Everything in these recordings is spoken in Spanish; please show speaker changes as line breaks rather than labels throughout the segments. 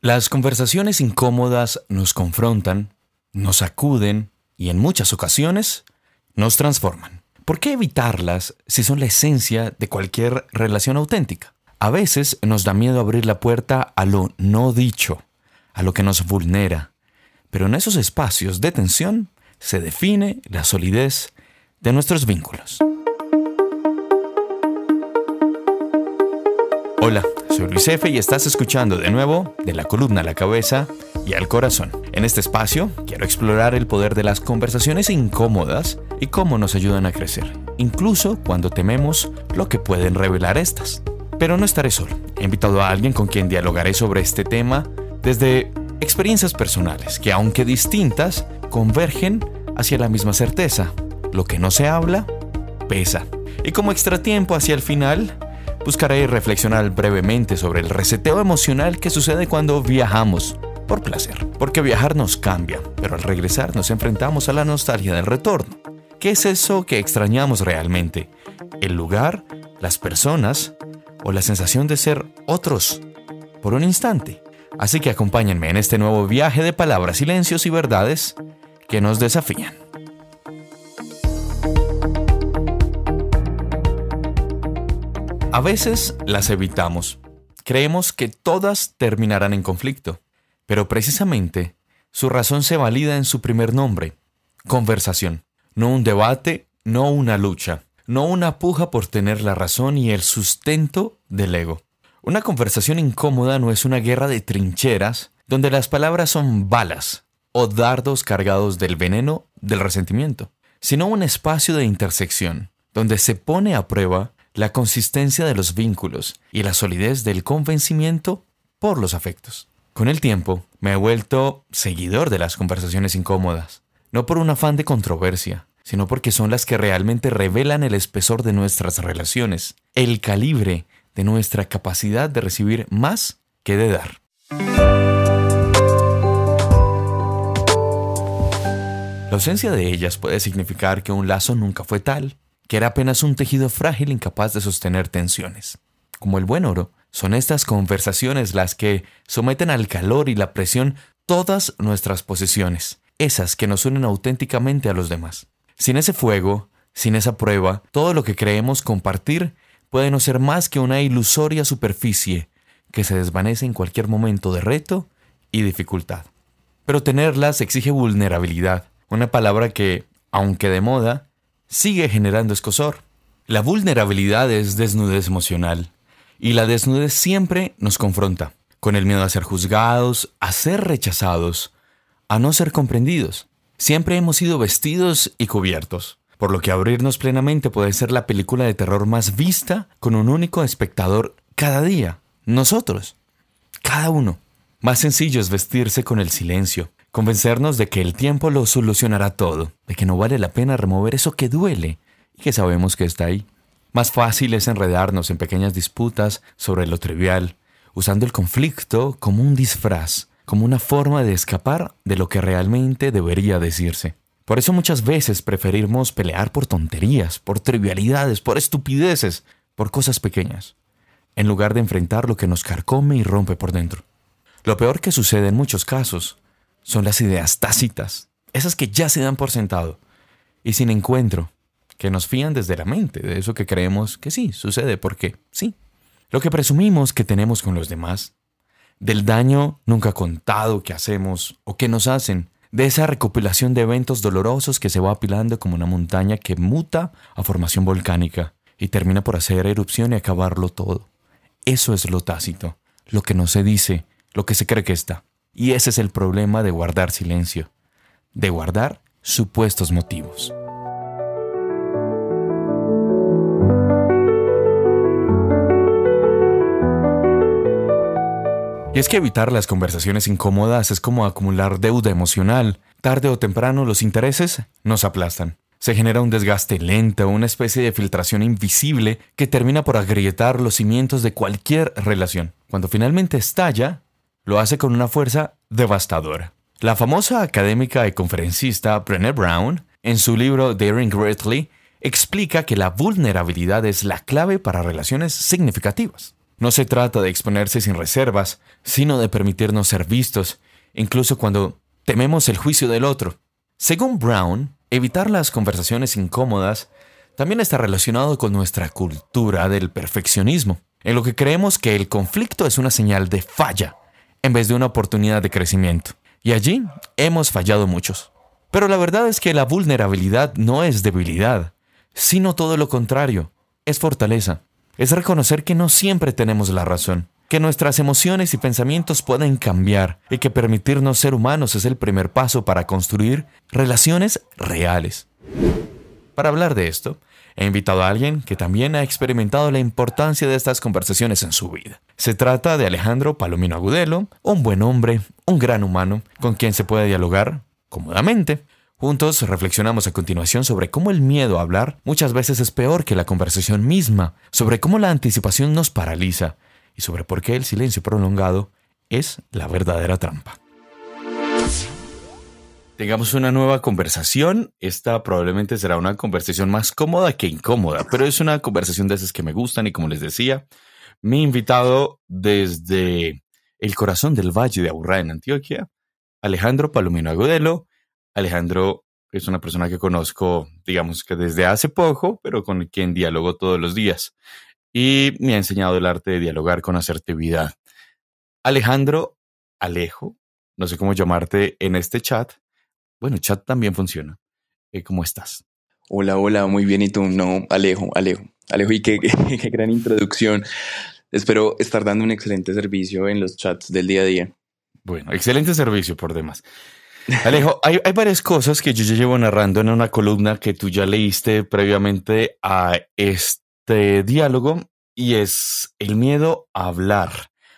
Las conversaciones incómodas nos confrontan, nos sacuden y en muchas ocasiones nos transforman. ¿Por qué evitarlas si son la esencia de cualquier relación auténtica? A veces nos da miedo abrir la puerta a lo no dicho, a lo que nos vulnera. Pero en esos espacios de tensión se define la solidez de nuestros vínculos. Hola, soy Luis F. y estás escuchando de nuevo De la columna a la cabeza y al corazón. En este espacio quiero explorar el poder de las conversaciones incómodas y cómo nos ayudan a crecer, incluso cuando tememos lo que pueden revelar estas. Pero no estaré solo. He invitado a alguien con quien dialogaré sobre este tema desde experiencias personales que, aunque distintas, convergen hacia la misma certeza. Lo que no se habla, pesa. Y como extratiempo hacia el final, buscaré reflexionar brevemente sobre el reseteo emocional que sucede cuando viajamos por placer. Porque viajar nos cambia, pero al regresar nos enfrentamos a la nostalgia del retorno. ¿Qué es eso que extrañamos realmente? ¿El lugar, las personas o la sensación de ser otros por un instante? Así que acompáñenme en este nuevo viaje de palabras, silencios y verdades que nos desafían. A veces las evitamos. Creemos que todas terminarán en conflicto, pero precisamente su razón se valida en su primer nombre: conversación. No un debate, no una lucha, no una puja por tener la razón y el sustento del ego. Una conversación incómoda no es una guerra de trincheras donde las palabras son balas o dardos cargados del veneno del resentimiento, sino un espacio de intersección donde se pone a prueba la consistencia de los vínculos y la solidez del convencimiento por los afectos. Con el tiempo, me he vuelto seguidor de las conversaciones incómodas, no por un afán de controversia, sino porque son las que realmente revelan el espesor de nuestras relaciones, el calibre de nuestra capacidad de recibir más que de dar. La ausencia de ellas puede significar que un lazo nunca fue tal, que era apenas un tejido frágil incapaz de sostener tensiones. Como el buen oro, son estas conversaciones las que someten al calor y la presión todas nuestras posesiones, esas que nos unen auténticamente a los demás. Sin ese fuego, sin esa prueba, todo lo que creemos compartir puede no ser más que una ilusoria superficie que se desvanece en cualquier momento de reto y dificultad. Pero tenerlas exige vulnerabilidad, una palabra que, aunque de moda, sigue generando escozor. La vulnerabilidad es desnudez emocional, y la desnudez siempre nos confronta, con el miedo a ser juzgados, a ser rechazados, a no ser comprendidos. Siempre hemos sido vestidos y cubiertos, por lo que abrirnos plenamente puede ser la película de terror más vista con un único espectador cada día. Nosotros. Cada uno. Más sencillo es vestirse con el silencio, convencernos de que el tiempo lo solucionará todo, de que no vale la pena remover eso que duele y que sabemos que está ahí. Más fácil es enredarnos en pequeñas disputas sobre lo trivial, usando el conflicto como un disfraz, como una forma de escapar de lo que realmente debería decirse. Por eso muchas veces preferimos pelear por tonterías, por trivialidades, por estupideces, por cosas pequeñas, en lugar de enfrentar lo que nos carcome y rompe por dentro. Lo peor que sucede en muchos casos son las ideas tácitas, esas que ya se dan por sentado y sin encuentro, que nos fían desde la mente de eso que creemos que sí, sucede porque sí. Lo que presumimos que tenemos con los demás, del daño nunca contado que hacemos o que nos hacen, de esa recopilación de eventos dolorosos que se va apilando como una montaña que muta a formación volcánica y termina por hacer erupción y acabarlo todo. Eso es lo tácito, lo que no se dice, lo que se cree que está. Y ese es el problema de guardar silencio, de guardar supuestos motivos. Y es que evitar las conversaciones incómodas es como acumular deuda emocional. Tarde o temprano los intereses nos aplastan. Se genera un desgaste lento, una especie de filtración invisible que termina por agrietar los cimientos de cualquier relación. Cuando finalmente estalla, lo hace con una fuerza devastadora. La famosa académica y conferencista Brené Brown, en su libro Daring Greatly, explica que la vulnerabilidad es la clave para relaciones significativas. No se trata de exponerse sin reservas, sino de permitirnos ser vistos, incluso cuando tememos el juicio del otro. Según Brown, evitar las conversaciones incómodas también está relacionado con nuestra cultura del perfeccionismo, en lo que creemos que el conflicto es una señal de falla, en vez de una oportunidad de crecimiento. Y allí hemos fallado muchos. Pero la verdad es que la vulnerabilidad no es debilidad, sino todo lo contrario, es fortaleza. Es reconocer que no siempre tenemos la razón, que nuestras emociones y pensamientos pueden cambiar y que permitirnos ser humanos es el primer paso para construir relaciones reales. Para hablar de esto, he invitado a alguien que también ha experimentado la importancia de estas conversaciones en su vida. Se trata de Alejandro Palomino Agudelo, un buen hombre, un gran humano, con quien se puede dialogar cómodamente. Juntos reflexionamos a continuación sobre cómo el miedo a hablar muchas veces es peor que la conversación misma, sobre cómo la anticipación nos paraliza y sobre por qué el silencio prolongado es la verdadera trampa. Tengamos una nueva conversación. Esta probablemente será una conversación más cómoda que incómoda, pero es una conversación de esas que me gustan y como les decía, mi invitado desde el corazón del Valle de Aburrá en Antioquia, Alejandro Palomino Agudelo. Alejandro es una persona que conozco, digamos que desde hace poco, pero con quien dialogo todos los días y me ha enseñado el arte de dialogar con asertividad. Alejandro, Alejo, no sé cómo llamarte en este chat. Bueno, chat también funciona. ¿Cómo estás?
Hola, hola, muy bien. ¿Y tú? No, Alejo, y qué gran introducción. Espero estar dando un excelente servicio en los chats del día a día.
Bueno, excelente servicio por demás. Alejo, hay varias cosas que yo ya llevo narrando en una columna que tú ya leíste previamente a este diálogo y es el miedo a hablar.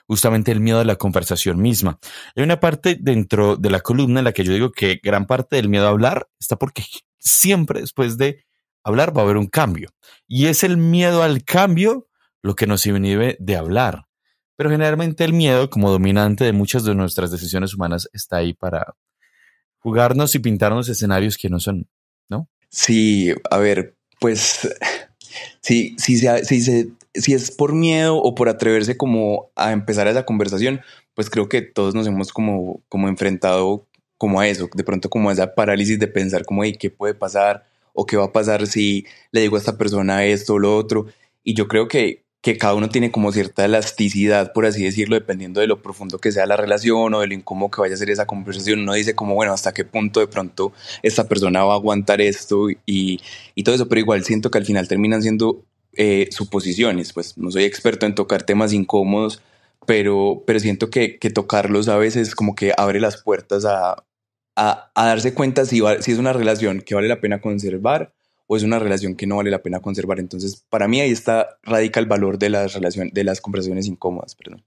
Justamente el miedo a la conversación misma. Hay una parte dentro de la columna en la que yo digo que gran parte del miedo a hablar está porque siempre después de hablar va a haber un cambio. Y es el miedo al cambio lo que nos inhibe de hablar. Pero generalmente el miedo, como dominante de muchas de nuestras decisiones humanas, está ahí para jugarnos y pintarnos escenarios que no son, ¿no?
Sí, a ver, pues si es por miedo o por atreverse como a empezar esa conversación, pues creo que todos nos hemos como enfrentado como a eso, de pronto como a esa parálisis de pensar como, ¿qué puede pasar? ¿O qué va a pasar si le digo a esta persona esto o lo otro? Y yo creo que cada uno tiene como cierta elasticidad, por así decirlo, dependiendo de lo profundo que sea la relación o de lo incómodo que vaya a ser esa conversación. Uno dice como, bueno, hasta qué punto de pronto esta persona va a aguantar esto y todo eso, pero igual siento que al final terminan siendo suposiciones. Pues no soy experto en tocar temas incómodos, pero siento que tocarlos a veces como que abre las puertas a darse cuenta si es una relación que vale la pena conservar o es una relación que no vale la pena conservar. Entonces, para mí ahí radica el valor de las conversaciones incómodas, perdón.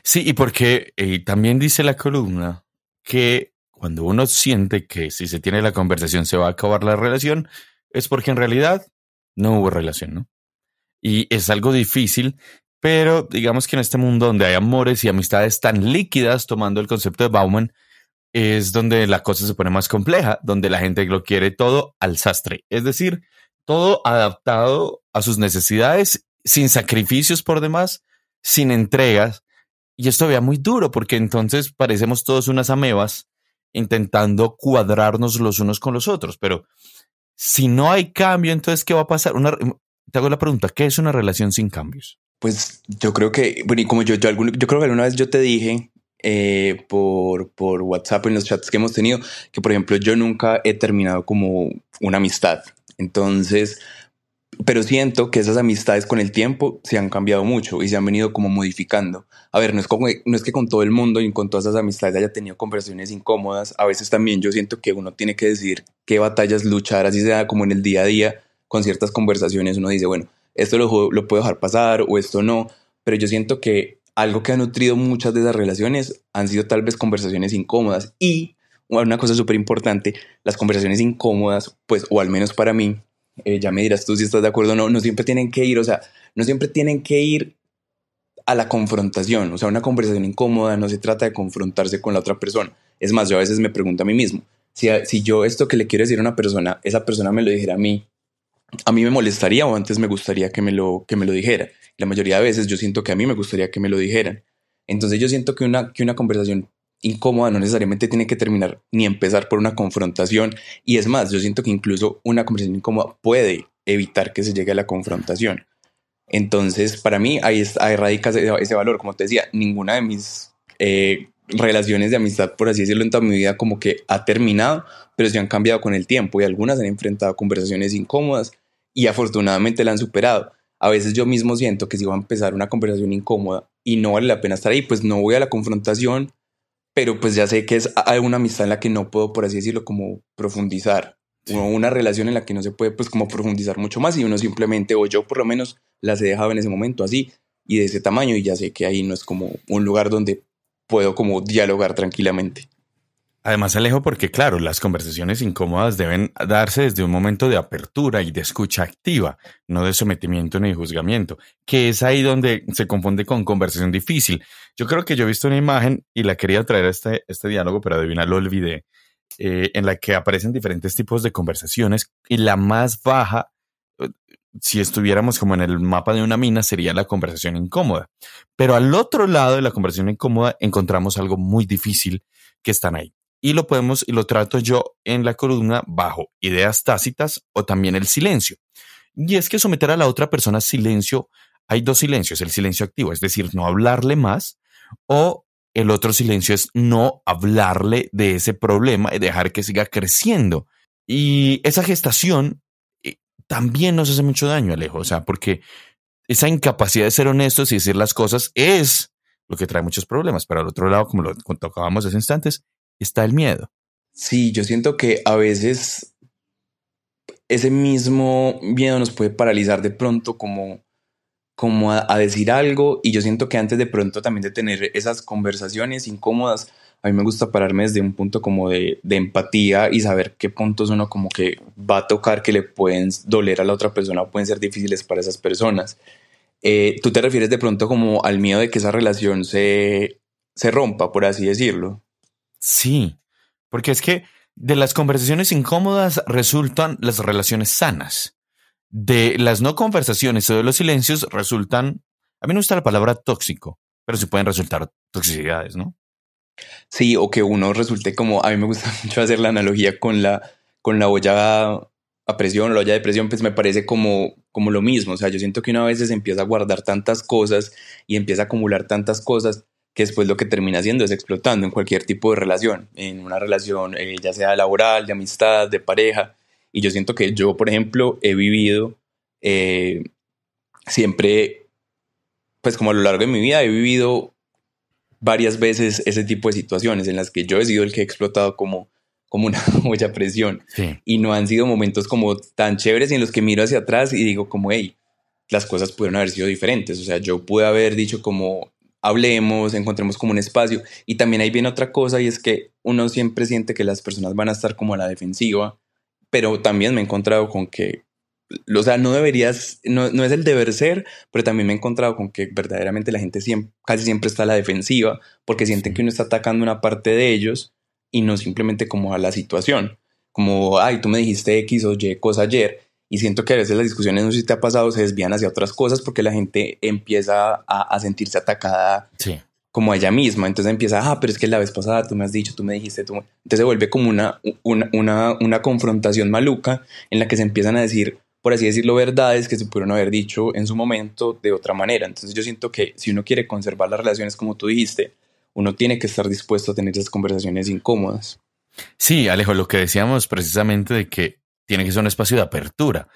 Sí, y porque también dice la columna que cuando uno siente que si se tiene la conversación se va a acabar la relación, es porque en realidad no hubo relación, ¿no? Y es algo difícil, pero digamos que en este mundo donde hay amores y amistades tan líquidas, tomando el concepto de Bauman, es donde la cosa se pone más compleja, donde la gente lo quiere todo al sastre. Es decir, todo adaptado a sus necesidades, sin sacrificios por demás, sin entregas. Y esto todavía muy duro, porque entonces parecemos todos unas amebas intentando cuadrarnos los unos con los otros. Pero si no hay cambio, entonces, ¿qué va a pasar? Te hago la pregunta, ¿qué es una relación sin cambios?
Pues yo creo que, bueno, y como yo creo que alguna vez yo te dije por WhatsApp en los chats que hemos tenido, que por ejemplo yo nunca he terminado como una amistad. Entonces, pero siento que esas amistades con el tiempo se han cambiado mucho y se han venido como modificando. A ver, no es que con todo el mundo y con todas esas amistades haya tenido conversaciones incómodas. A veces también yo siento que uno tiene que decidir qué batallas luchar, así sea como en el día a día, con ciertas conversaciones. Uno dice, bueno, esto lo puedo dejar pasar o esto no. Pero yo siento que algo que ha nutrido muchas de esas relaciones han sido tal vez conversaciones incómodas. Y una cosa súper importante, las conversaciones incómodas, pues, o al menos para mí, ya me dirás tú si estás de acuerdo o no, no siempre tienen que ir, o sea, no siempre tienen que ir a la confrontación. O sea, una conversación incómoda no se trata de confrontarse con la otra persona. Es más, yo a veces me pregunto a mí mismo, si yo esto que le quiero decir a una persona, esa persona me lo dijera a mí me molestaría o antes me gustaría que me lo dijera. La mayoría de veces yo siento que a mí me gustaría que me lo dijeran. Entonces yo siento que una conversación incómoda no necesariamente tiene que terminar ni empezar por una confrontación. Y es más, yo siento que incluso una conversación incómoda puede evitar que se llegue a la confrontación. Entonces, para mí, ahí radica ese valor. Como te decía, ninguna de mis relaciones de amistad, por así decirlo, en toda mi vida como que ha terminado, pero se han cambiado con el tiempo y algunas han enfrentado conversaciones incómodas y afortunadamente la han superado. A veces yo mismo siento que si va a empezar una conversación incómoda y no vale la pena estar ahí, pues no voy a la confrontación, pero pues ya sé que es alguna amistad en la que no puedo, por así decirlo, como profundizar. Sí. Una relación en la que no se puede pues como profundizar mucho más y uno simplemente, o yo por lo menos las he dejado en ese momento así y de ese tamaño y ya sé que ahí no es como un lugar donde puedo como dialogar tranquilamente.
Además, Alejo, porque claro, las conversaciones incómodas deben darse desde un momento de apertura y de escucha activa, no de sometimiento ni de juzgamiento, que es ahí donde se confunde con conversación difícil. Yo creo que yo he visto una imagen y la quería traer a este diálogo, pero adivina, lo olvidé, en la que aparecen diferentes tipos de conversaciones y la más baja, si estuviéramos como en el mapa de una mina, sería la conversación incómoda. Pero al otro lado de la conversación incómoda encontramos algo muy difícil que están ahí. Y lo trato yo en la columna bajo ideas tácitas o también el silencio. Y es que someter a la otra persona a silencio, hay dos silencios, el silencio activo, es decir, no hablarle más, o el otro silencio es no hablarle de ese problema y dejar que siga creciendo. Y esa gestación también nos hace mucho daño, Alejo, o sea, porque esa incapacidad de ser honestos y decir las cosas es lo que trae muchos problemas. Pero al otro lado, como lo tocábamos hace instantes, está el miedo.
Sí, yo siento que a veces ese mismo miedo nos puede paralizar de pronto como a decir algo, y yo siento que antes de pronto también de tener esas conversaciones incómodas, a mí me gusta pararme desde un punto como de empatía y saber qué puntos uno como que va a tocar que le pueden doler a la otra persona o pueden ser difíciles para esas personas. ¿Tú te refieres de pronto como al miedo de que esa relación se rompa, por así decirlo?
Sí, porque es que de las conversaciones incómodas resultan las relaciones sanas. De las no conversaciones o de los silencios resultan, a mí no me gusta la palabra tóxico, pero sí pueden resultar toxicidades, ¿no?
Sí, o que uno resulte como, a mí me gusta mucho hacer la analogía con la olla a presión o la olla de presión, pues me parece como lo mismo. O sea, yo siento que una vez se empieza a guardar tantas cosas y empieza a acumular tantas cosas que después lo que termina haciendo es explotando en cualquier tipo de relación, en una relación ya sea laboral, de amistad, de pareja. Y yo siento que yo, por ejemplo, he vivido eh, siempre, pues como a lo largo de mi vida, he vivido varias veces ese tipo de situaciones en las que yo he sido el que he explotado como una olla a presión.
Sí.
Y no han sido momentos como tan chéveres en los que miro hacia atrás y digo como, hey, las cosas pudieron haber sido diferentes. O sea, yo pude haber dicho como, hablemos, encontremos como un espacio. Y también ahí viene otra cosa, y es que uno siempre siente que las personas van a estar como a la defensiva, pero también me he encontrado con que, o sea, no deberías, no es el deber ser, pero también me he encontrado con que verdaderamente la gente casi siempre está a la defensiva porque sienten que uno está atacando una parte de ellos y no simplemente como a la situación, como, ay, tú me dijiste X o Y cosa ayer, y siento que a veces las discusiones, no sé si te ha pasado, se desvían hacia otras cosas porque la gente empieza a sentirse atacada.
Sí.
Como a ella misma, entonces empieza, pero es que la vez pasada tú me has dicho, tú me dijiste, entonces se vuelve como una confrontación maluca en la que se empiezan a decir, por así decirlo, verdades que se pudieron haber dicho en su momento de otra manera. Entonces yo siento que si uno quiere conservar las relaciones como tú dijiste, uno tiene que estar dispuesto a tener esas conversaciones incómodas.
Sí, Alejo, lo que decíamos precisamente de que tiene que ser un espacio de apertura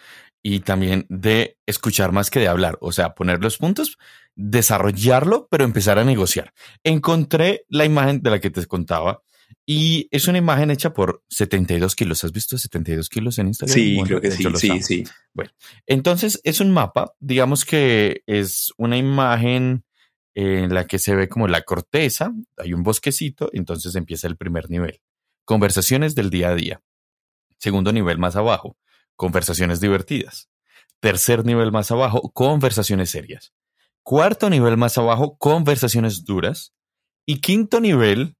y también de escuchar más que de hablar, o sea, poner los puntos, desarrollarlo, pero empezar a negociar. Encontré la imagen de la que te contaba y es una imagen hecha por 72 kilos. ¿Has visto 72 kilos en Instagram?
Sí,
Bueno,
creo que sí, sí.
Bueno, entonces es un mapa, digamos que es una imagen en la que se ve como la corteza, hay un bosquecito, entonces empieza el primer nivel. Conversaciones del día a día. Segundo nivel más abajo, conversaciones divertidas. Tercer nivel más abajo, conversaciones serias. Cuarto nivel más abajo, conversaciones duras. Y quinto nivel,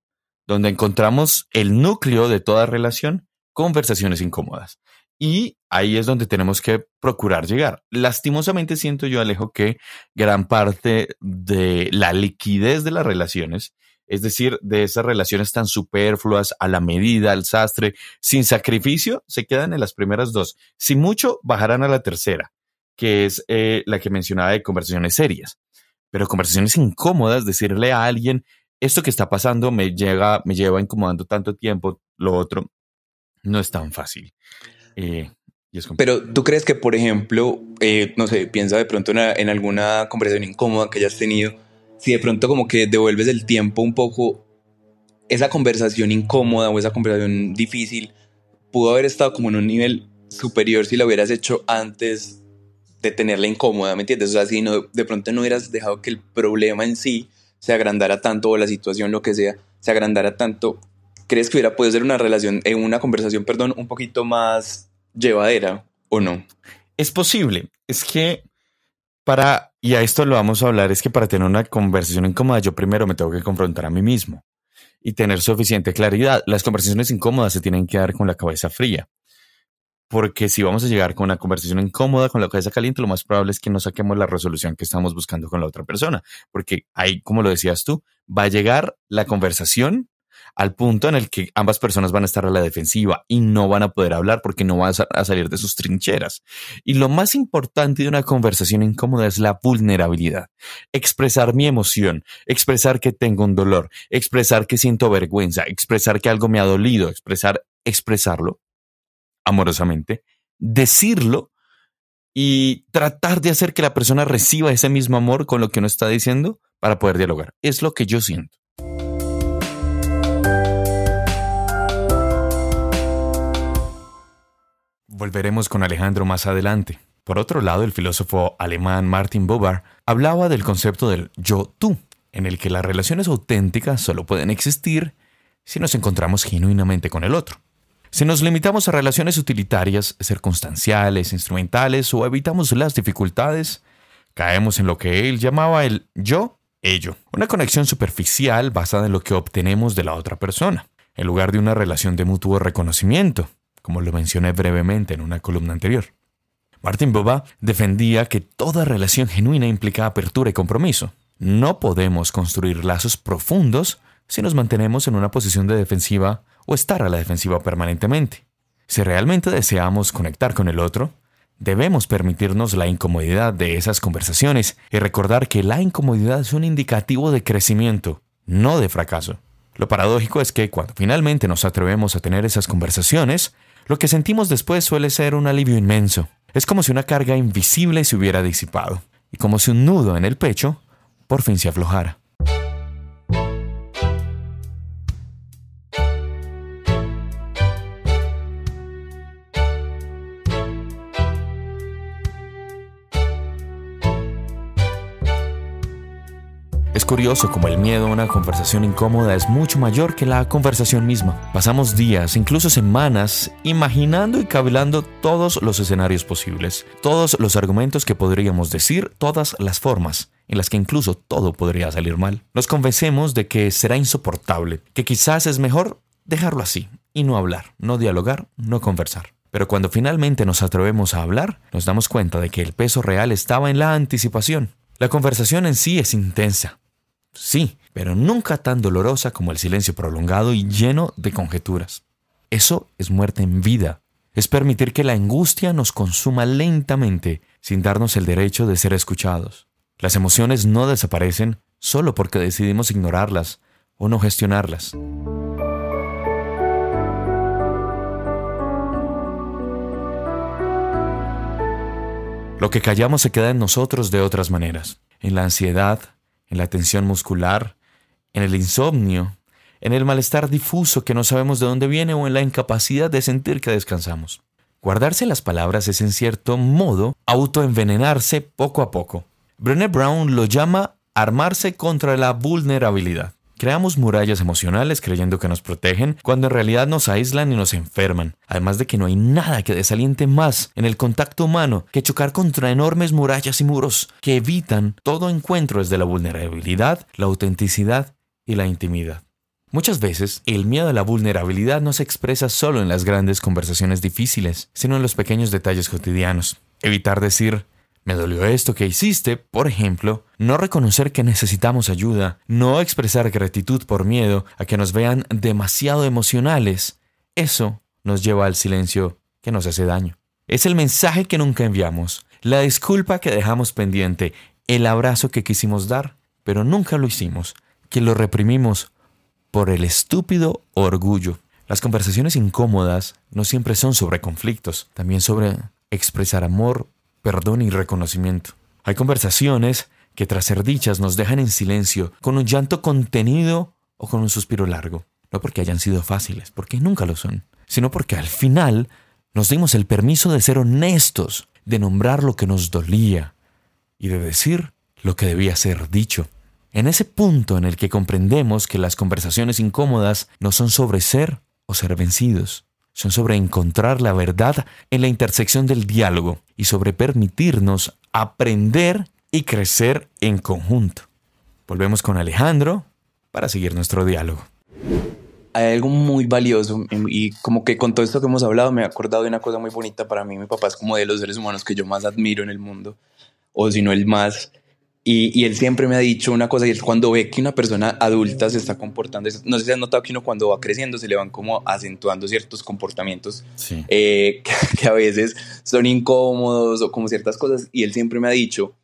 donde encontramos el núcleo de toda relación, conversaciones incómodas. Y ahí es donde tenemos que procurar llegar. Lastimosamente siento yo, Alejo, que gran parte de la liquidez de las relaciones, es decir, de esas relaciones tan superfluas, a la medida, al sastre, sin sacrificio, se quedan en las primeras dos. Si mucho, bajarán a la tercera, que es la que mencionaba de conversaciones serias. Pero conversaciones incómodas, decirle a alguien, esto que está pasando me lleva incomodando tanto tiempo, lo otro, no es tan fácil. Y es complicado.
Pero tú crees que, por ejemplo, no sé, piensa de pronto en alguna conversación incómoda que hayas tenido, si de pronto como que devuelves el tiempo un poco, esa conversación incómoda o esa conversación difícil pudo haber estado como en un nivel superior si la hubieras hecho antes de tenerla incómoda, ¿me entiendes? O sea, si no, de pronto no hubieras dejado que el problema en sí se agrandara tanto, o la situación, lo que sea, se agrandara tanto, ¿crees que hubiera podido ser una conversación, perdón, un poquito más llevadera o no?
Es posible. Es que y a esto lo vamos a hablar, es que para tener una conversación incómoda yo primero me tengo que confrontar a mí mismo y tener suficiente claridad. Las conversaciones incómodas se tienen que dar con la cabeza fría. Porque si vamos a llegar con una conversación incómoda, con la cabeza caliente, lo más probable es que no saquemos la resolución que estamos buscando con la otra persona. Porque ahí, como lo decías tú, va a llegar la conversación al punto en el que ambas personas van a estar a la defensiva y no van a poder hablar porque no van a salir de sus trincheras. Y lo más importante de una conversación incómoda es la vulnerabilidad. Expresar mi emoción, expresar que tengo un dolor, expresar que siento vergüenza, expresar que algo me ha dolido, expresarlo amorosamente, decirlo y tratar de hacer que la persona reciba ese mismo amor con lo que uno está diciendo para poder dialogar. Es lo que yo siento. Volveremos con Alejandro más adelante. Por otro lado, el filósofo alemán Martin Buber hablaba del concepto del yo-tú, en el que las relaciones auténticas solo pueden existir si nos encontramos genuinamente con el otro. Si nos limitamos a relaciones utilitarias, circunstanciales, instrumentales o evitamos las dificultades, caemos en lo que él llamaba el yo-ello, una conexión superficial basada en lo que obtenemos de la otra persona, en lugar de una relación de mutuo reconocimiento, como lo mencioné brevemente en una columna anterior. Martin Buber defendía que toda relación genuina implica apertura y compromiso. No podemos construir lazos profundos si nos mantenemos en una posición de defensiva o estar a la defensiva permanentemente. Si realmente deseamos conectar con el otro, debemos permitirnos la incomodidad de esas conversaciones y recordar que la incomodidad es un indicativo de crecimiento, no de fracaso. Lo paradójico es que cuando finalmente nos atrevemos a tener esas conversaciones, lo que sentimos después suele ser un alivio inmenso. Es como si una carga invisible se hubiera disipado y como si un nudo en el pecho por fin se aflojara. Es curioso como el miedo a una conversación incómoda es mucho mayor que la conversación misma. Pasamos días, incluso semanas, imaginando y cavilando todos los escenarios posibles, todos los argumentos que podríamos decir, todas las formas en las que incluso todo podría salir mal. Nos convencemos de que será insoportable, que quizás es mejor dejarlo así y no hablar, no dialogar, no conversar. Pero cuando finalmente nos atrevemos a hablar, nos damos cuenta de que el peso real estaba en la anticipación. La conversación en sí es intensa. Sí, pero nunca tan dolorosa como el silencio prolongado y lleno de conjeturas. Eso es muerte en vida. Es permitir que la angustia nos consuma lentamente sin darnos el derecho de ser escuchados. Las emociones no desaparecen solo porque decidimos ignorarlas o no gestionarlas. Lo que callamos se queda en nosotros de otras maneras. En la ansiedad, en la tensión muscular, en el insomnio, en el malestar difuso que no sabemos de dónde viene o en la incapacidad de sentir que descansamos. Guardarse las palabras es en cierto modo autoenvenenarse poco a poco. Brené Brown lo llama armarse contra la vulnerabilidad. Creamos murallas emocionales creyendo que nos protegen, cuando en realidad nos aíslan y nos enferman. Además de que no hay nada que desaliente más en el contacto humano que chocar contra enormes murallas y muros que evitan todo encuentro desde la vulnerabilidad, la autenticidad y la intimidad. Muchas veces, el miedo a la vulnerabilidad no se expresa solo en las grandes conversaciones difíciles, sino en los pequeños detalles cotidianos. Evitar decir, me dolió esto que hiciste, por ejemplo, no reconocer que necesitamos ayuda, no expresar gratitud por miedo a que nos vean demasiado emocionales. Eso nos lleva al silencio que nos hace daño. Es el mensaje que nunca enviamos, la disculpa que dejamos pendiente, el abrazo que quisimos dar, pero nunca lo hicimos, que lo reprimimos por el estúpido orgullo. Las conversaciones incómodas no siempre son sobre conflictos, también sobre expresar amor, perdón y reconocimiento. Hay conversaciones que tras ser dichas nos dejan en silencio, con un llanto contenido o con un suspiro largo. No porque hayan sido fáciles, porque nunca lo son, sino porque al final nos dimos el permiso de ser honestos, de nombrar lo que nos dolía y de decir lo que debía ser dicho. En ese punto en el que comprendemos que las conversaciones incómodas no son sobre ser o ser vencidos, son sobre encontrar la verdad en la intersección del diálogo y sobre permitirnos aprender y crecer en conjunto. Volvemos con Alejandro para seguir nuestro diálogo.
Hay algo muy valioso y como que con todo esto que hemos hablado me he acordado de una cosa muy bonita para mí. Mi papá es como de los seres humanos que yo más admiro en el mundo, o si no el más. Y él siempre me ha dicho una cosa, y es cuando ve que una persona adulta se está comportando, no sé si has notado que uno cuando va creciendo se le van como acentuando ciertos comportamientos,
Sí.
que a veces son incómodos o como ciertas cosas, y él siempre me ha dicho,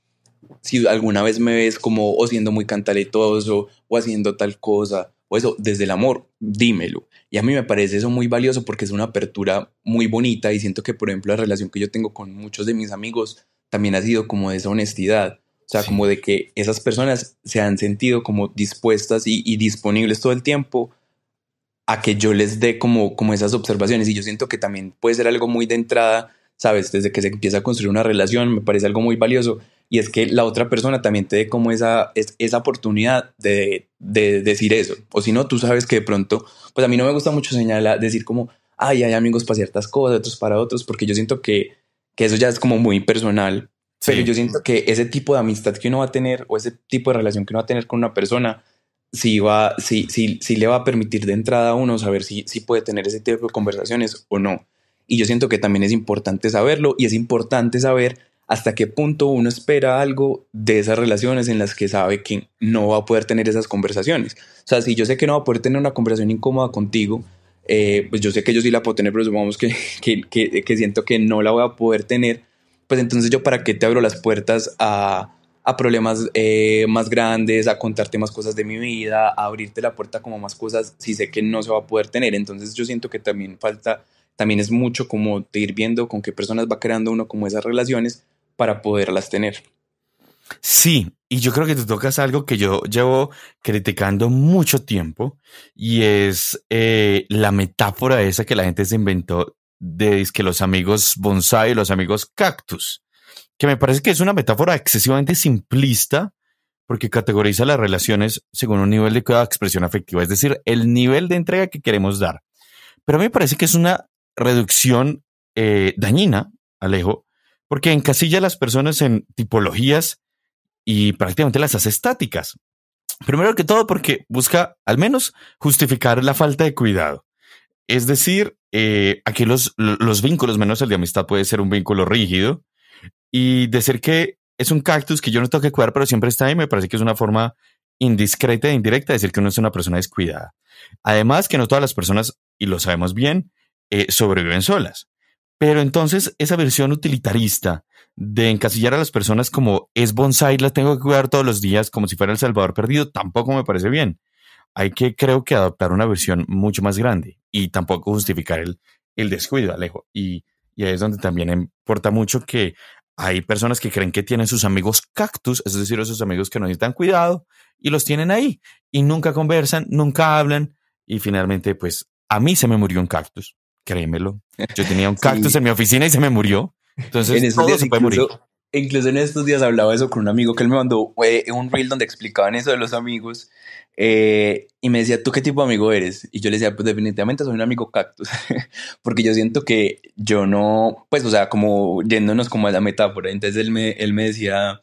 si alguna vez me ves como o siendo muy cantaletoso o haciendo tal cosa, o eso, desde el amor, dímelo. Y a mí me parece eso muy valioso porque es una apertura muy bonita y siento que, por ejemplo, la relación que yo tengo con muchos de mis amigos también ha sido como de esa honestidad. O sea,
Sí.
como de que esas personas se han sentido como dispuestas y disponibles todo el tiempo a que yo les dé como esas observaciones. Y yo siento que también puede ser algo muy de entrada, ¿sabes? Desde que se empieza a construir una relación, me parece algo muy valioso. Y es que la otra persona también te dé como esa oportunidad de decir eso. O si no, tú sabes que de pronto, pues a mí no me gusta mucho señalar, decir como, ay, hay amigos para ciertas cosas, otros para otros, porque yo siento que eso ya es como muy personal. Pero
Sí.
yo siento que ese tipo de amistad que uno va a tener o ese tipo de relación que uno va a tener con una persona, sí le va a permitir de entrada a uno saber si puede tener ese tipo de conversaciones o no. Y yo siento que también es importante saberlo y es importante saber hasta qué punto uno espera algo de esas relaciones en las que sabe que no va a poder tener esas conversaciones. O sea, si yo sé que no va a poder tener una conversación incómoda contigo, pues yo sé que yo sí la puedo tener, pero supongamos que siento que no la voy a poder tener, pues entonces yo para qué te abro las puertas a problemas más grandes, a contarte más cosas de mi vida, a abrirte la puerta como más cosas si sé que no se va a poder tener. Entonces yo siento que también es mucho como de ir viendo con qué personas va creando uno como esas relaciones para poderlas tener.
Sí, y yo creo que te tocas algo que yo llevo criticando mucho tiempo y es la metáfora esa que la gente se inventó de que los amigos bonsai y los amigos cactus, que me parece que es una metáfora excesivamente simplista porque categoriza las relaciones según un nivel de cada expresión afectiva, es decir, el nivel de entrega que queremos dar. Pero a mí me parece que es una reducción dañina, Alejo, porque encasilla a las personas en tipologías y prácticamente las hace estáticas. Primero que todo porque busca al menos justificar la falta de cuidado. Es decir, aquí los vínculos, menos el de amistad, puede ser un vínculo rígido y decir que es un cactus que yo no tengo que cuidar, pero siempre está ahí, me parece que es una forma indiscreta e indirecta de decir que uno es una persona descuidada. Además, que no todas las personas, y lo sabemos bien, sobreviven solas. Pero entonces esa versión utilitarista de encasillar a las personas como es bonsai, la tengo que cuidar todos los días como si fuera el Salvador perdido, tampoco me parece bien. Hay que, creo que, adoptar una versión mucho más grande y tampoco justificar el descuido, Alejo. Y ahí es donde también importa mucho que hay personas que creen que tienen sus amigos cactus, es decir, esos amigos que no necesitan cuidado y los tienen ahí y nunca conversan, nunca hablan y finalmente, pues, a mí se me murió un cactus. Créemelo. Yo tenía un cactus
Sí,
en mi oficina y se me murió.
en
Entonces,
estos
todo
días
se puede morir.
incluso en estos días hablaba eso con un amigo que él me mandó un reel donde explicaban eso de los amigos, y me decía, ¿tú qué tipo de amigo eres? Y yo le decía, pues definitivamente soy un amigo cactus, porque yo siento que yo no, pues o sea, como yéndonos como a la metáfora, entonces él me decía,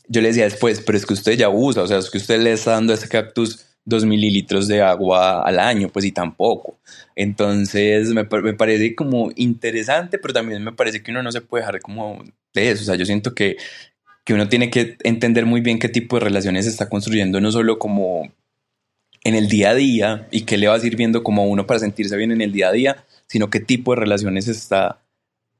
yo le decía después, pero es que usted ya usa, o sea, es que usted le está dando a ese cactus 2 mililitros de agua al año, pues y tampoco. Entonces me parece como interesante, pero también me parece que uno no se puede dejar como de eso. O sea, yo siento que uno tiene que entender muy bien qué tipo de relaciones se está construyendo, no solo como en el día a día y qué le va sirviendo como a uno para sentirse bien en el día a día, sino qué tipo de relaciones se está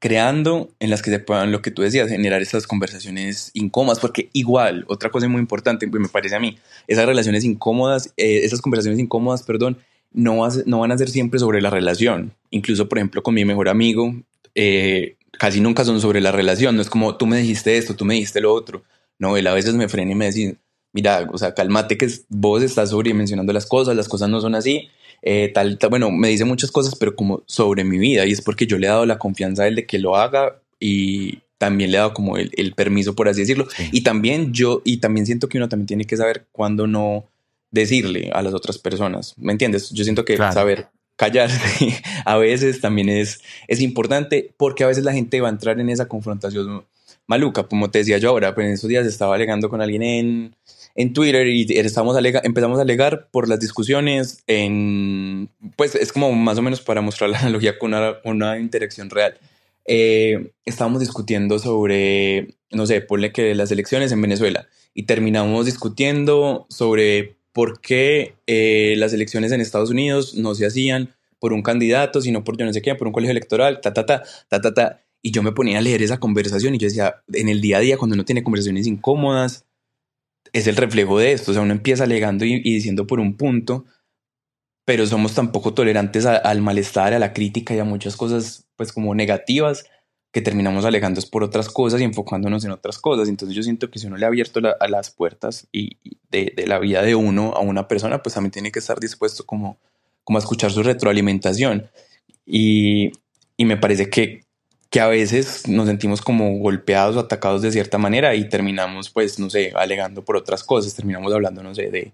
creando en las que se puedan, lo que tú decías, generar esas conversaciones incómodas, porque igual, otra cosa muy importante, pues me parece a mí, esas relaciones incómodas, esas conversaciones incómodas, perdón, no van a ser siempre sobre la relación. Incluso, por ejemplo, con mi mejor amigo, casi nunca son sobre la relación, no es como tú me dijiste esto, tú me dijiste lo otro. No, él a veces me frena y me dice, mira, o sea, cálmate que vos estás sobredimensionando las cosas no son así, bueno, me dice muchas cosas, pero como sobre mi vida, y es porque yo le he dado la confianza a él de que lo haga y también le he dado como el permiso, por así decirlo.
Sí.
Y también siento que uno también tiene que saber cuándo no decirle a las otras personas, ¿me entiendes? Yo siento que
Claro.
saber callarse a veces también es importante, porque a veces la gente va a entrar en esa confrontación maluca, como te decía yo ahora, pero en esos días estaba alegando con alguien en Twitter y empezamos a alegar por las discusiones pues es como más o menos para mostrar la analogía con una interacción real. Estábamos discutiendo sobre, no sé, ponle que las elecciones en Venezuela y terminamos discutiendo sobre por qué las elecciones en Estados Unidos no se hacían por un candidato, sino por yo no sé qué, por un colegio electoral, ta, ta, ta, ta, ta, ta. Y yo me ponía a leer esa conversación y yo decía, en el día a día, cuando uno tiene conversaciones incómodas, es el reflejo de esto. O sea, uno empieza alegando y diciendo por un punto, pero somos tan poco tolerantes al malestar, a la crítica y a muchas cosas, pues como negativas, que terminamos alegando es por otras cosas y enfocándonos en otras cosas. Entonces yo siento que si uno le ha abierto a las puertas y de la vida de uno a una persona, pues también tiene que estar dispuesto como a escuchar su retroalimentación. Y, y me parece que a veces nos sentimos como golpeados o atacados de cierta manera y terminamos, pues, no sé, alegando por otras cosas, terminamos hablando, no sé, de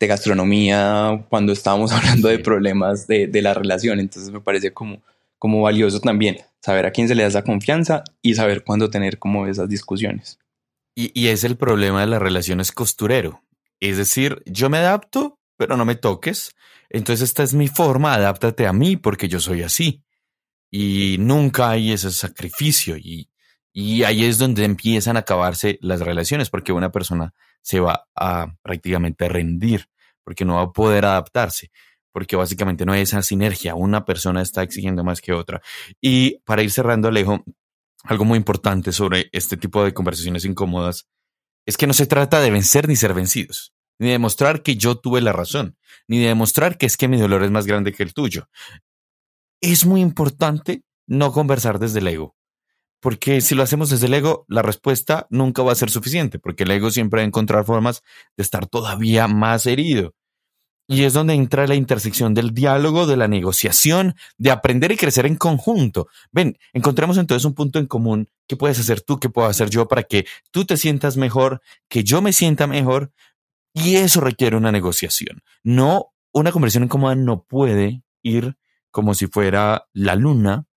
gastronomía cuando estábamos hablando de
Sí.
problemas de la relación. Entonces me parece como valioso también saber a quién se le da esa confianza y saber cuándo tener como esas discusiones.
Y es el problema de las relaciones costurero. Es decir, yo me adapto, pero no me toques. Entonces esta es mi forma, adáptate a mí porque yo soy así. Y nunca hay ese sacrificio. Y ahí es donde empiezan a acabarse las relaciones porque una persona se va a prácticamente rendir porque no va a poder adaptarse. Porque básicamente no hay esa sinergia. Una persona está exigiendo más que otra. Y para ir cerrando, Alejo, algo muy importante sobre este tipo de conversaciones incómodas es que no se trata de vencer ni ser vencidos, ni de demostrar que yo tuve la razón, ni de demostrar que es que mi dolor es más grande que el tuyo. Es muy importante no conversar desde el ego, porque si lo hacemos desde el ego, la respuesta nunca va a ser suficiente, porque el ego siempre va a encontrar formas de estar todavía más herido. Y es donde entra la intersección del diálogo, de la negociación, de aprender y crecer en conjunto. Ven, encontremos entonces un punto en común. ¿Qué puedes hacer tú? ¿Qué puedo hacer yo para que tú te sientas mejor, que yo me sienta mejor? Y eso requiere una negociación. No, una conversación incómoda no puede ir como si fuera la luna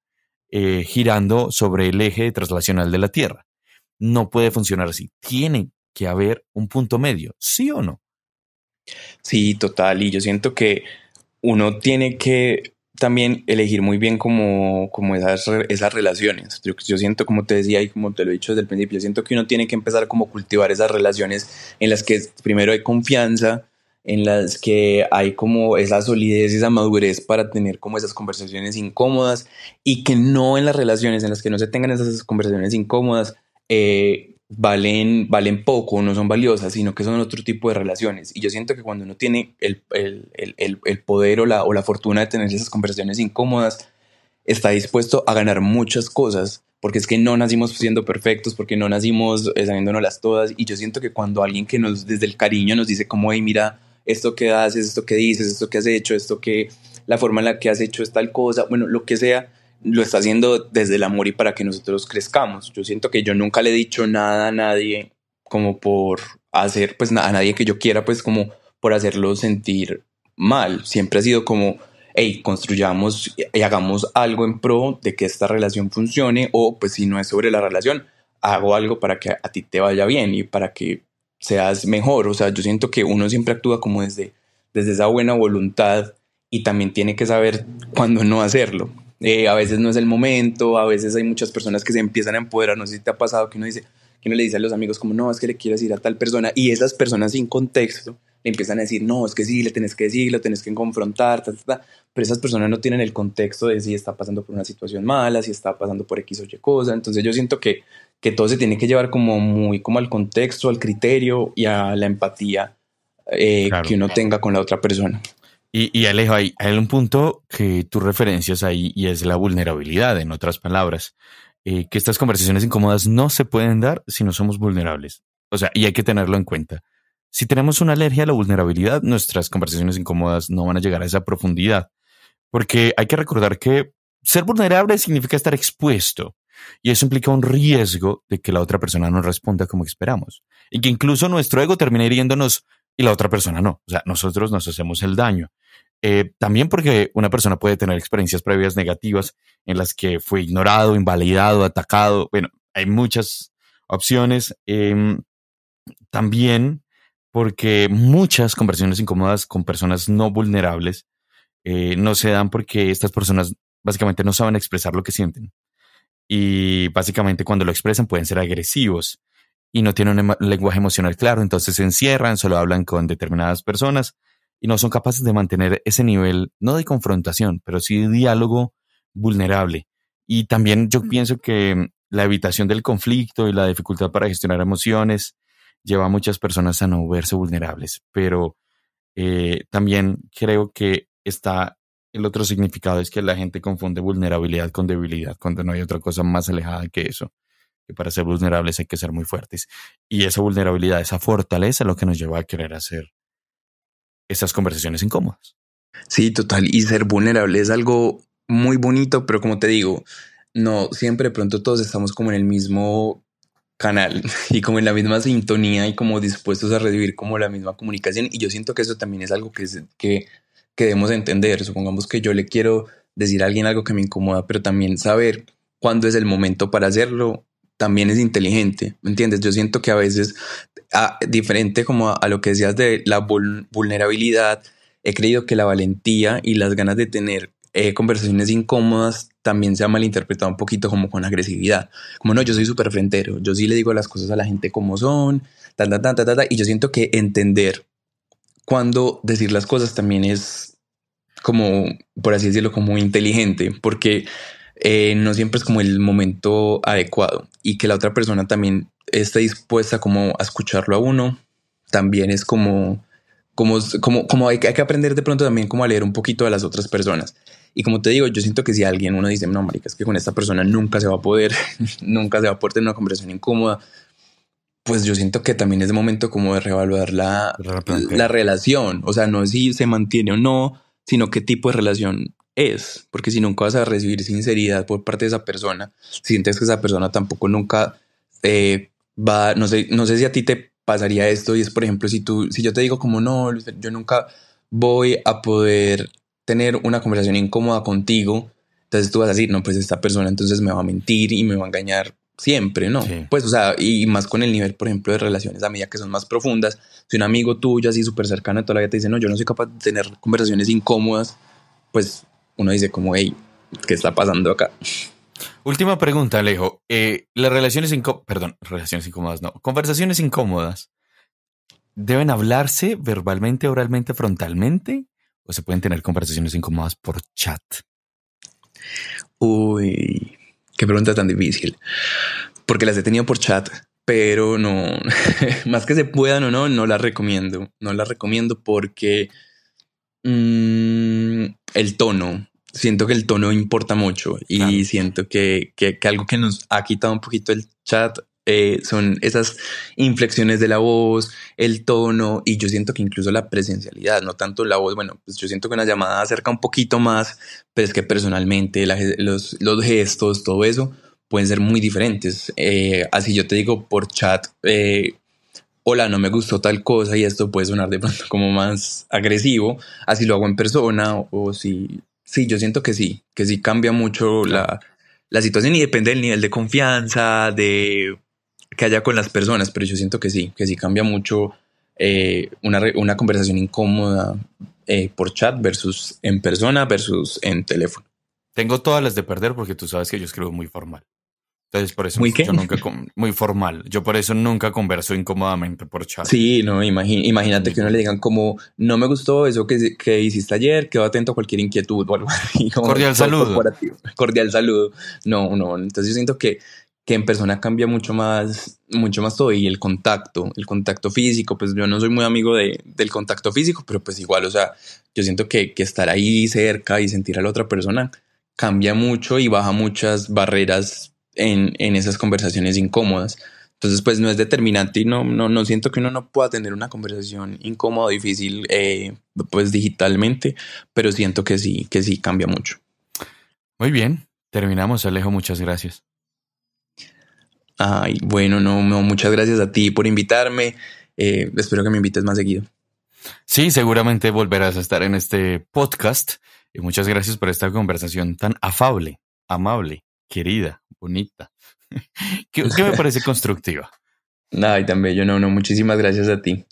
girando sobre el eje traslacional de la Tierra. No puede funcionar así. Tiene que haber un punto medio, ¿sí o no?
Sí, total. Y yo siento que uno tiene que también elegir muy bien como esas relaciones. Yo siento, como te decía y como te lo he dicho desde el principio, yo siento que uno tiene que empezar como a cultivar esas relaciones en las que primero hay confianza, en las que hay como esa solidez, esa madurez para tener como esas conversaciones incómodas y que no en las relaciones en las que no se tengan esas conversaciones incómodas valen poco, no son valiosas, sino que son otro tipo de relaciones. Y yo siento que cuando uno tiene el poder o la fortuna de tener esas conversaciones incómodas, está dispuesto a ganar muchas cosas, porque es que no nacimos siendo perfectos, porque no nacimos sabiéndonoslas todas. Y yo siento que cuando alguien que desde el cariño nos dice como, hey, mira, esto que haces, esto que dices, esto que has hecho, la forma en la que has hecho es tal cosa, bueno, lo que sea, lo está haciendo desde el amor y para que nosotros crezcamos. Yo siento que yo nunca le he dicho nada a nadie como por hacer, pues a nadie que yo quiera, pues como por hacerlo sentir mal. Siempre ha sido como, hey, construyamos y hagamos algo en pro de que esta relación funcione, o pues si no es sobre la relación, hago algo para que a ti te vaya bien y para que seas mejor. O sea, yo siento que uno siempre actúa como desde esa buena voluntad y también tiene que saber cuándo no hacerlo. A veces no es el momento, a veces hay muchas personas que se empiezan a empoderar, no sé si te ha pasado que uno dice, que uno le dice a los amigos como no, es que le quiero decir a tal persona y esas personas sin contexto le empiezan a decir no, es que sí, le tenés que decir, lo tenés que confrontar, pero esas personas no tienen el contexto de si está pasando por una situación mala, si está pasando por X o Y cosa, entonces yo siento que todo se tiene que llevar como muy como al contexto, al criterio y a la empatía que uno tenga con la otra persona.
Y Alejo, hay un punto que tú referencias ahí y es la vulnerabilidad, en otras palabras, que estas conversaciones incómodas no se pueden dar si no somos vulnerables. O sea, y hay que tenerlo en cuenta. Si tenemos una alergia a la vulnerabilidad, nuestras conversaciones incómodas no van a llegar a esa profundidad, porque hay que recordar que ser vulnerable significa estar expuesto y eso implica un riesgo de que la otra persona no responda como esperamos y que incluso nuestro ego termine hiriéndonos y la otra persona no. O sea, nosotros nos hacemos el daño. También porque una persona puede tener experiencias previas negativas en las que fue ignorado, invalidado, atacado. Bueno, hay muchas opciones. También porque muchas conversaciones incómodas con personas no vulnerables no se dan porque estas personas básicamente no saben expresar lo que sienten. Y básicamente cuando lo expresan pueden ser agresivos y no tienen un lenguaje emocional claro, entonces se encierran, solo hablan con determinadas personas y no son capaces de mantener ese nivel, no de confrontación, pero sí de diálogo vulnerable. Y también yo pienso que la evitación del conflicto y la dificultad para gestionar emociones lleva a muchas personas a no verse vulnerables, pero también creo que está el otro significado, es que la gente confunde vulnerabilidad con debilidad, cuando no hay otra cosa más alejada que eso, que para ser vulnerables hay que ser muy fuertes. Y esa vulnerabilidad, esa fortaleza es lo que nos lleva a querer hacer esas conversaciones incómodas.
Sí, total. Y ser vulnerable es algo muy bonito, pero como te digo, no siempre de pronto todos estamos como en el mismo canal y como en la misma sintonía y como dispuestos a recibir como la misma comunicación. Y yo siento que eso también es algo que debemos entender. Supongamos que yo le quiero decir a alguien algo que me incomoda, pero también saber cuándo es el momento para hacerlo también es inteligente, ¿me entiendes? Yo siento que a veces, diferente como a lo que decías de la vulnerabilidad, he creído que la valentía y las ganas de tener conversaciones incómodas también se ha malinterpretado un poquito como con agresividad. Como no, yo soy súper frentero, yo sí le digo las cosas a la gente como son, y yo siento que entender cuándo decir las cosas también es como, por así decirlo, como inteligente, porque no siempre es como el momento adecuado y que la otra persona también esté dispuesta como a escucharlo a uno, también es como hay que aprender de pronto también como a leer un poquito a las otras personas. Y como te digo, yo siento que si alguien uno dice, no, marica, es que con esta persona nunca se va a poder, nunca se va a poder tener una conversación incómoda, pues yo siento que también es momento como de reevaluar la relación. O sea, no si se mantiene o no, sino qué tipo de relación es. Porque si nunca vas a recibir sinceridad por parte de esa persona, sientes que esa persona tampoco nunca va, no sé si a ti te pasaría esto y es, por ejemplo, si yo te digo como no, yo nunca voy a poder tener una conversación incómoda contigo, entonces tú vas a decir, no, pues esta persona entonces me va a mentir y me va a engañar siempre, ¿no? Sí. Pues, o sea, y más con el nivel, por ejemplo, de relaciones a medida que son más profundas, si un amigo tuyo así súper cercano toda la vida te dice, no, yo no soy capaz de tener conversaciones incómodas, pues uno dice como, hey, ¿qué está pasando acá?
Última pregunta, Alejo. Las relaciones incómodas, no. Conversaciones incómodas, ¿deben hablarse verbalmente, oralmente, frontalmente? ¿O se pueden tener conversaciones incómodas por chat?
Uy, qué pregunta tan difícil. Porque las he tenido por chat, pero no, más que se puedan o no, no las recomiendo. No las recomiendo porque el tono. Siento que el tono importa mucho y claro. Siento que algo que nos ha quitado un poquito el chat son esas inflexiones de la voz, el tono y yo siento que incluso la presencialidad, no tanto la voz. Bueno, pues yo siento que una llamada acerca un poquito más, pero es que personalmente los gestos, todo eso pueden ser muy diferentes. Así yo te digo por chat, hola, no me gustó tal cosa y esto puede sonar de pronto como más agresivo. Así lo hago en persona o si... Sí, yo siento que sí cambia mucho claro. la situación y depende del nivel de confianza que haya con las personas, pero yo siento que sí cambia mucho una conversación incómoda por chat versus en persona versus en teléfono.
Tengo todas las de perder porque tú sabes que yo escribo muy formal. Entonces, por eso
¿Muy qué?
yo nunca, muy formal. Yo por eso nunca converso incómodamente por chat.
Sí, no, imagínate que uno le digan como, no me gustó eso que hiciste ayer, quedo atento a cualquier inquietud o algo así.
Cordial saludo.
Cordial saludo. No. Entonces yo siento que en persona cambia mucho más todo, y el contacto físico, pues yo no soy muy amigo del contacto físico, pero pues igual, o sea, yo siento que estar ahí cerca y sentir a la otra persona cambia mucho y baja muchas barreras en esas conversaciones incómodas. Entonces, pues no es determinante y no siento que uno no pueda tener una conversación incómoda o difícil, pues digitalmente, pero siento que sí cambia mucho.
Muy bien, terminamos, Alejo, muchas gracias.
Ay, bueno, no, muchas gracias a ti por invitarme. Espero que me invites más seguido.
Sí, seguramente volverás a estar en este podcast y muchas gracias por esta conversación tan afable, amable, querida, bonita, que me parece constructiva.
Ay, tan bello, no, muchísimas gracias a ti.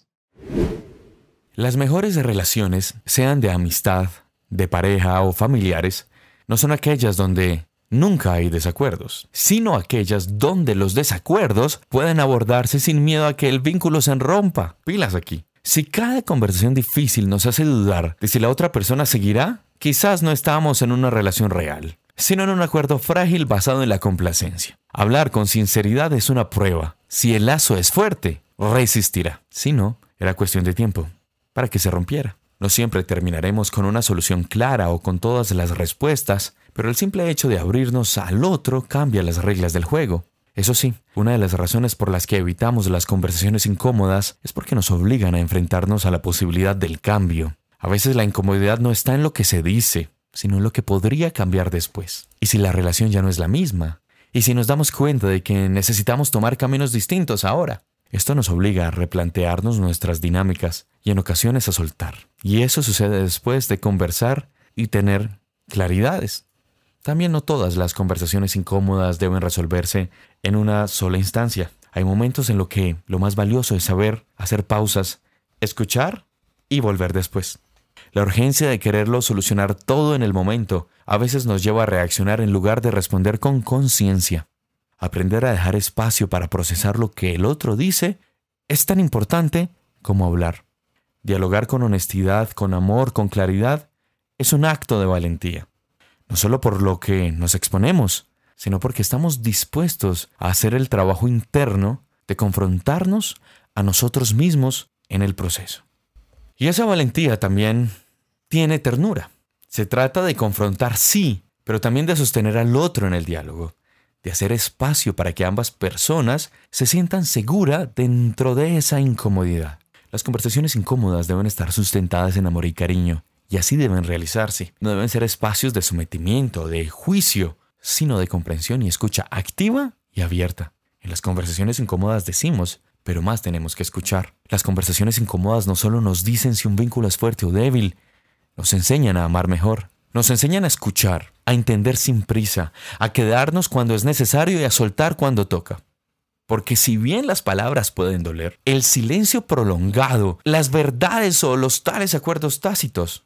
Las mejores relaciones, sean de amistad, de pareja o familiares, no son aquellas donde nunca hay desacuerdos, sino aquellas donde los desacuerdos pueden abordarse sin miedo a que el vínculo se rompa. Pilas aquí. Si cada conversación difícil nos hace dudar de si la otra persona seguirá, quizás no estamos en una relación real, sino en un acuerdo frágil basado en la complacencia. Hablar con sinceridad es una prueba. Si el lazo es fuerte, resistirá. Si no, era cuestión de tiempo para que se rompiera. No siempre terminaremos con una solución clara o con todas las respuestas, pero el simple hecho de abrirnos al otro cambia las reglas del juego. Eso sí, una de las razones por las que evitamos las conversaciones incómodas es porque nos obligan a enfrentarnos a la posibilidad del cambio. A veces la incomodidad no está en lo que se dice, sino en lo que podría cambiar después. ¿Y si la relación ya no es la misma? ¿Y si nos damos cuenta de que necesitamos tomar caminos distintos ahora? Esto nos obliga a replantearnos nuestras dinámicas y en ocasiones a soltar. Y eso sucede después de conversar y tener claridades. También no todas las conversaciones incómodas deben resolverse en una sola instancia. Hay momentos en los que lo más valioso es saber hacer pausas, escuchar y volver después. La urgencia de quererlo solucionar todo en el momento a veces nos lleva a reaccionar en lugar de responder con conciencia. Aprender a dejar espacio para procesar lo que el otro dice es tan importante como hablar. Dialogar con honestidad, con amor, con claridad, es un acto de valentía. No solo por lo que nos exponemos, sino porque estamos dispuestos a hacer el trabajo interno de confrontarnos a nosotros mismos en el proceso. Y esa valentía también tiene ternura. Se trata de confrontar, sí, pero también de sostener al otro en el diálogo, de hacer espacio para que ambas personas se sientan seguras dentro de esa incomodidad. Las conversaciones incómodas deben estar sustentadas en amor y cariño, y así deben realizarse. No deben ser espacios de sometimiento, de juicio, sino de comprensión y escucha activa y abierta. En las conversaciones incómodas decimos, pero más tenemos que escuchar. Las conversaciones incómodas no solo nos dicen si un vínculo es fuerte o débil, nos enseñan a amar mejor. Nos enseñan a escuchar, a entender sin prisa, a quedarnos cuando es necesario y a soltar cuando toca. Porque si bien las palabras pueden doler, el silencio prolongado, las verdades o los tales acuerdos tácitos,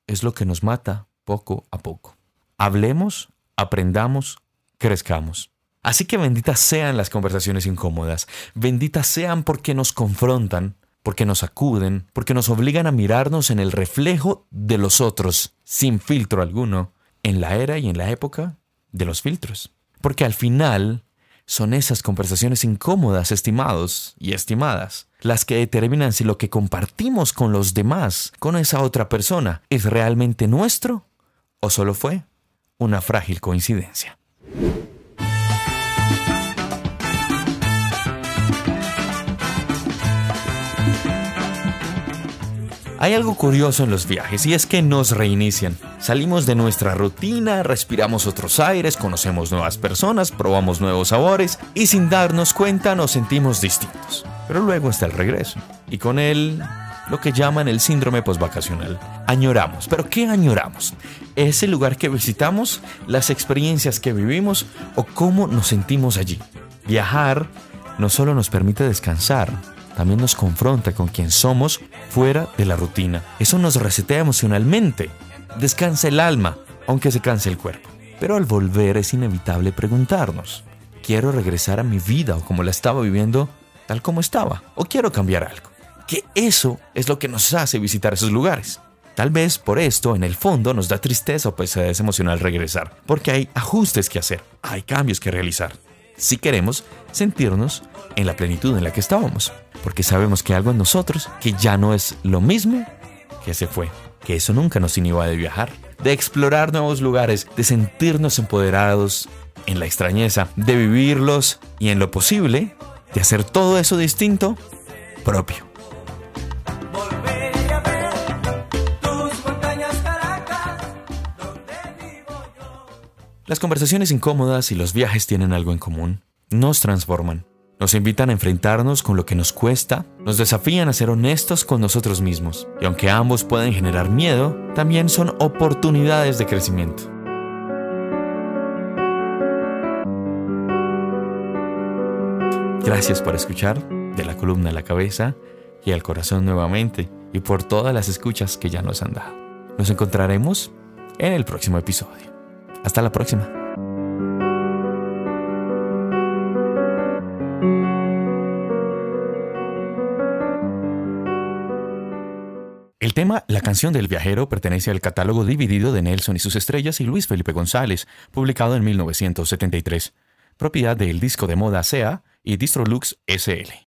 es lo que nos mata poco a poco. Hablemos, aprendamos, crezcamos. Así que benditas sean las conversaciones incómodas. Benditas sean porque nos confrontan, porque nos acuden, porque nos obligan a mirarnos en el reflejo de los otros, sin filtro alguno, en la era y en la época de los filtros. Porque al final son esas conversaciones incómodas, estimados y estimadas, las que determinan si lo que compartimos con los demás, con esa otra persona, es realmente nuestro o solo fue una frágil coincidencia. Hay algo curioso en los viajes y es que nos reinician. Salimos de nuestra rutina, respiramos otros aires, conocemos nuevas personas, probamos nuevos sabores y sin darnos cuenta nos sentimos distintos. Pero luego está el regreso y con él lo que llaman el síndrome postvacacional. Añoramos. ¿Pero qué añoramos? ¿Es el lugar que visitamos, las experiencias que vivimos o cómo nos sentimos allí? Viajar no solo nos permite descansar, también nos confronta con quién somos fuera de la rutina. Eso nos resetea emocionalmente. Descansa el alma, aunque se canse el cuerpo. Pero al volver es inevitable preguntarnos, ¿quiero regresar a mi vida o como la estaba viviendo tal como estaba? ¿O quiero cambiar algo? Que eso es lo que nos hace visitar esos lugares. Tal vez por esto, en el fondo, nos da tristeza o pesadez emocional regresar, porque hay ajustes que hacer, hay cambios que realizar. Si queremos sentirnos en la plenitud en la que estábamos, porque sabemos que algo en nosotros que ya no es lo mismo que se fue, que eso nunca nos inhiba de viajar, de explorar nuevos lugares, de sentirnos empoderados en la extrañeza, de vivirlos y en lo posible, de hacer todo eso distinto, propio. Las conversaciones incómodas y los viajes tienen algo en común. Nos transforman. Nos invitan a enfrentarnos con lo que nos cuesta, nos desafían a ser honestos con nosotros mismos. Y aunque ambos pueden generar miedo, también son oportunidades de crecimiento. Gracias por escuchar de la columna a la cabeza y al corazón nuevamente y por todas las escuchas que ya nos han dado. Nos encontraremos en el próximo episodio. Hasta la próxima. El tema La canción del viajero pertenece al catálogo dividido de Nelson y sus estrellas y Luis Felipe González, publicado en 1973, propiedad del disco de moda SEA y Distrolux SL.